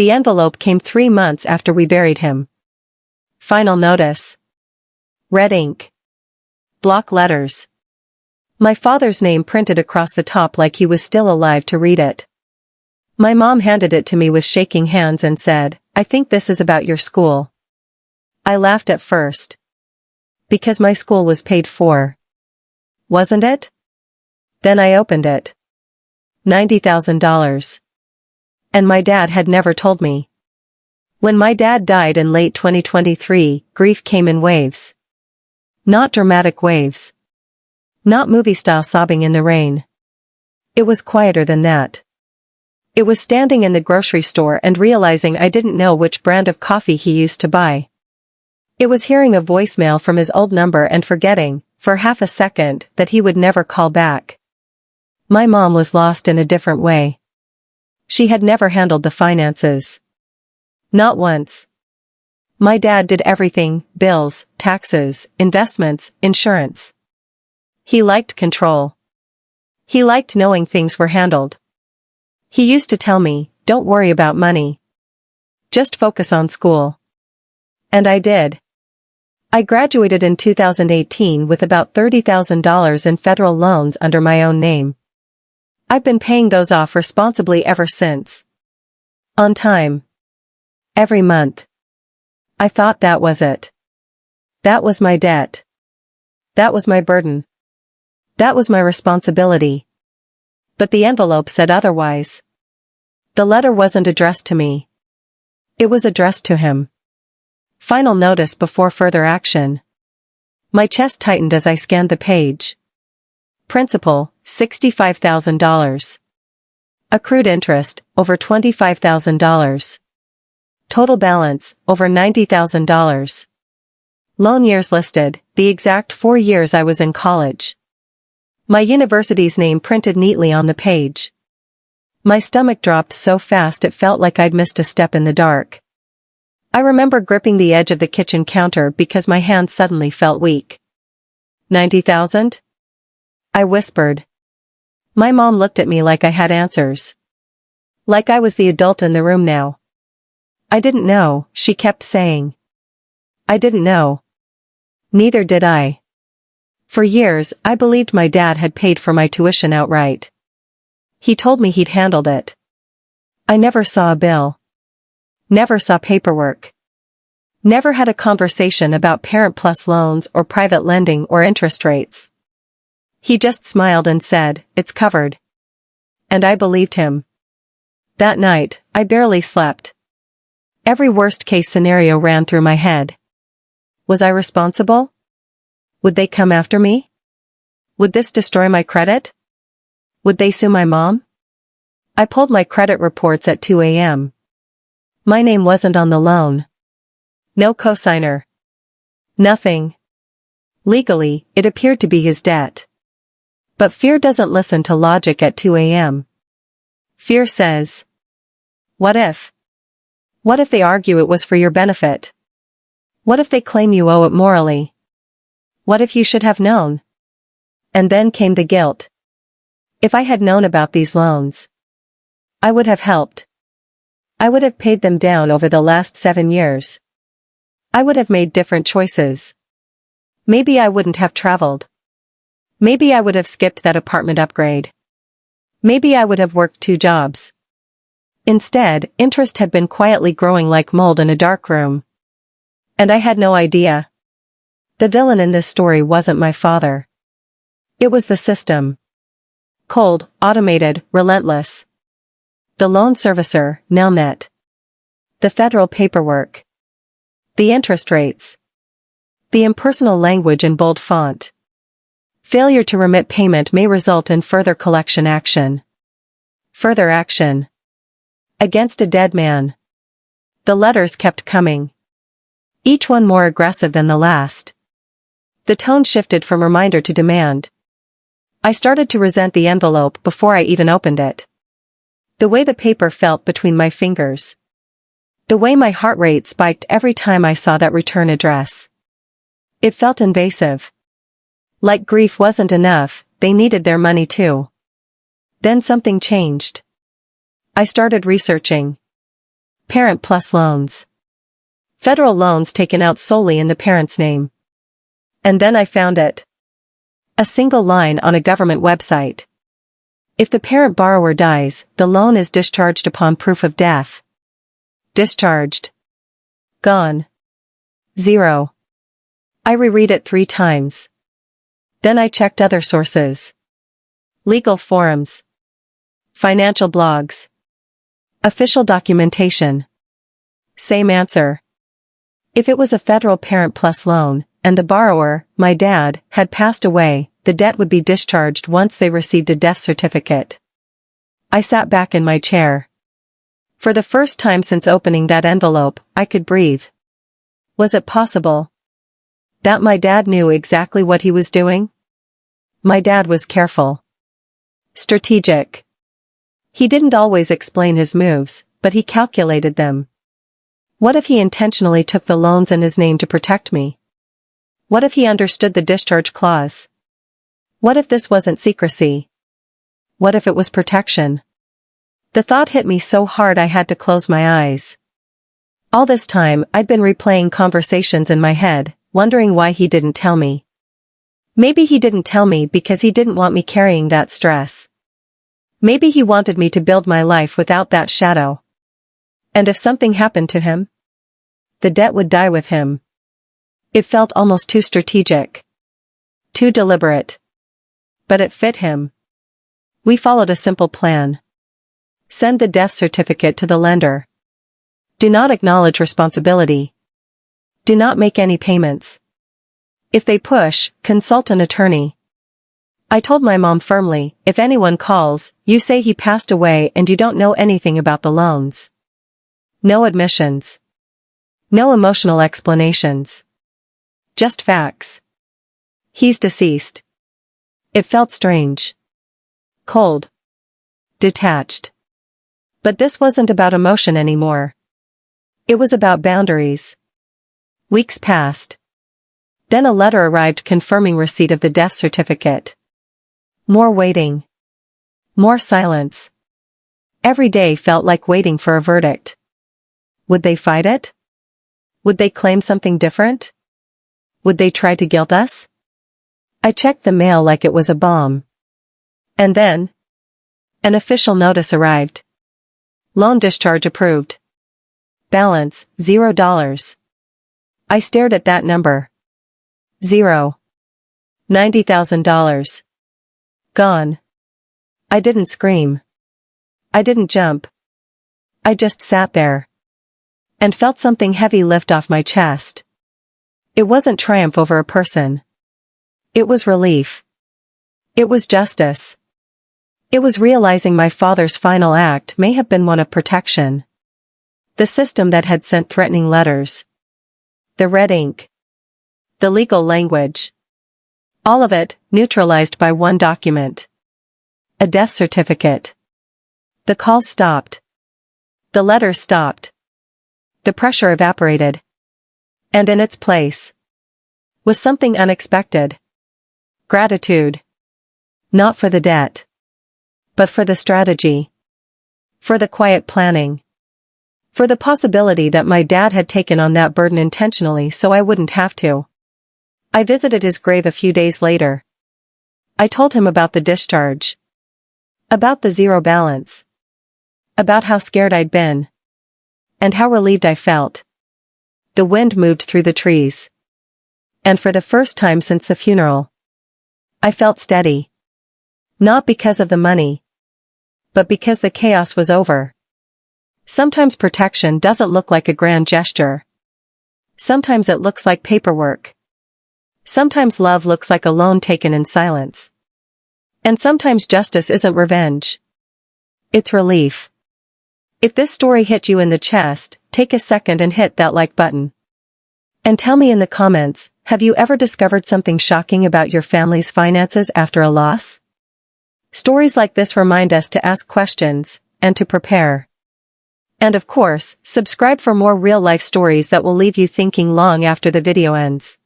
The envelope came 3 months after we buried him. Final notice. Red ink. Block letters. My father's name printed across the top like he was still alive to read it. My mom handed it to me with shaking hands and said, "I think this is about your school." I laughed at first. Because my school was paid for. Wasn't it? Then I opened it. $90,000. And my dad had never told me. When my dad died in late 2023, grief came in waves. Not dramatic waves. Not movie-style sobbing in the rain. It was quieter than that. It was standing in the grocery store and realizing I didn't know which brand of coffee he used to buy. It was hearing a voicemail from his old number and forgetting, for half a second, that he would never call back. My mom was lost in a different way. She had never handled the finances. Not once. My dad did everything: bills, taxes, investments, insurance. He liked control. He liked knowing things were handled. He used to tell me, "Don't worry about money. Just focus on school." And I did. I graduated in 2018 with about $30,000 in federal loans under my own name. I've been paying those off responsibly ever since. On time. Every month. I thought that was it. That was my debt. That was my burden. That was my responsibility. But the envelope said otherwise. The letter wasn't addressed to me. It was addressed to him. Final notice before further action. My chest tightened as I scanned the page. Principal, $65,000. Accrued interest, over $25,000. Total balance, over $90,000. Loan years listed, the exact 4 years I was in college. My university's name printed neatly on the page. My stomach dropped so fast it felt like I'd missed a step in the dark. I remember gripping the edge of the kitchen counter because my hands suddenly felt weak. 90,000? I whispered. My mom looked at me like I had answers. Like I was the adult in the room now. I didn't know, she kept saying. I didn't know. Neither did I. For years, I believed my dad had paid for my tuition outright. He told me he'd handled it. I never saw a bill. Never saw paperwork. Never had a conversation about Parent Plus loans or private lending or interest rates. He just smiled and said, "It's covered." And I believed him. That night, I barely slept. Every worst-case scenario ran through my head. Was I responsible? Would they come after me? Would this destroy my credit? Would they sue my mom? I pulled my credit reports at 2 a.m. My name wasn't on the loan. No cosigner. Nothing. Legally, it appeared to be his debt. But fear doesn't listen to logic at 2 a.m. Fear says, what if? What if they argue it was for your benefit? What if they claim you owe it morally? What if you should have known? And then came the guilt. If I had known about these loans, I would have helped. I would have paid them down over the last 7 years. I would have made different choices. Maybe I wouldn't have traveled. Maybe I would have skipped that apartment upgrade. Maybe I would have worked 2 jobs. Instead, interest had been quietly growing like mold in a dark room. And I had no idea. The villain in this story wasn't my father. It was the system. Cold, automated, relentless. The loan servicer, Nelnet. The federal paperwork. The interest rates. The impersonal language in bold font. Failure to remit payment may result in further collection action. Further action. Against a dead man. The letters kept coming. Each one more aggressive than the last. The tone shifted from reminder to demand. I started to resent the envelope before I even opened it. The way the paper felt between my fingers. The way my heart rate spiked every time I saw that return address. It felt invasive. Like grief wasn't enough, they needed their money too. Then something changed. I started researching. Parent plus loans. Federal loans taken out solely in the parent's name. And then I found it. A single line on a government website. If the parent borrower dies, the loan is discharged upon proof of death. Discharged. Gone. Zero. I reread it 3 times. Then I checked other sources. Legal forums. Financial blogs. Official documentation. Same answer. If it was a federal parent plus loan, and the borrower, my dad, had passed away, the debt would be discharged once they received a death certificate. I sat back in my chair. For the first time since opening that envelope, I could breathe. Was it possible that my dad knew exactly what he was doing? My dad was careful. Strategic. He didn't always explain his moves, but he calculated them. What if he intentionally took the loans in his name to protect me? What if he understood the discharge clause? What if this wasn't secrecy? What if it was protection? The thought hit me so hard I had to close my eyes. All this time, I'd been replaying conversations in my head, wondering why he didn't tell me. Maybe he didn't tell me because he didn't want me carrying that stress. Maybe he wanted me to build my life without that shadow. And if something happened to him, the debt would die with him. It felt almost too strategic. Too deliberate. But it fit him. We followed a simple plan. Send the death certificate to the lender. Do not acknowledge responsibility. Do not make any payments. If they push, consult an attorney. I told my mom firmly, if anyone calls, you say he passed away and you don't know anything about the loans. No admissions. No emotional explanations. Just facts. He's deceased. It felt strange. Cold. Detached. But this wasn't about emotion anymore. It was about boundaries. Weeks passed. Then a letter arrived confirming receipt of the death certificate. More waiting. More silence. Every day felt like waiting for a verdict. Would they fight it? Would they claim something different? Would they try to guilt us? I checked the mail like it was a bomb. And then, an official notice arrived. Loan discharge approved. Balance, $0. I stared at that number. Zero. $90,000. Gone. I didn't scream. I didn't jump. I just sat there. And felt something heavy lift off my chest. It wasn't triumph over a person. It was relief. It was justice. It was realizing my father's final act may have been one of protection. The system that had sent threatening letters. The red ink. The legal language. All of it, neutralized by one document. A death certificate. The calls stopped. The letters stopped. The pressure evaporated. And in its place was something unexpected. Gratitude. Not for the debt. But for the strategy. For the quiet planning. For the possibility that my dad had taken on that burden intentionally so I wouldn't have to. I visited his grave a few days later. I told him about the discharge. About the zero balance. About how scared I'd been. And how relieved I felt. The wind moved through the trees. And for the first time since the funeral, I felt steady. Not because of the money, but because the chaos was over. Sometimes protection doesn't look like a grand gesture. Sometimes it looks like paperwork. Sometimes love looks like a loan taken in silence. And sometimes justice isn't revenge. It's relief. If this story hit you in the chest, take a second and hit that like button. And tell me in the comments, have you ever discovered something shocking about your family's finances after a loss? Stories like this remind us to ask questions, and to prepare. And of course, subscribe for more real-life stories that will leave you thinking long after the video ends.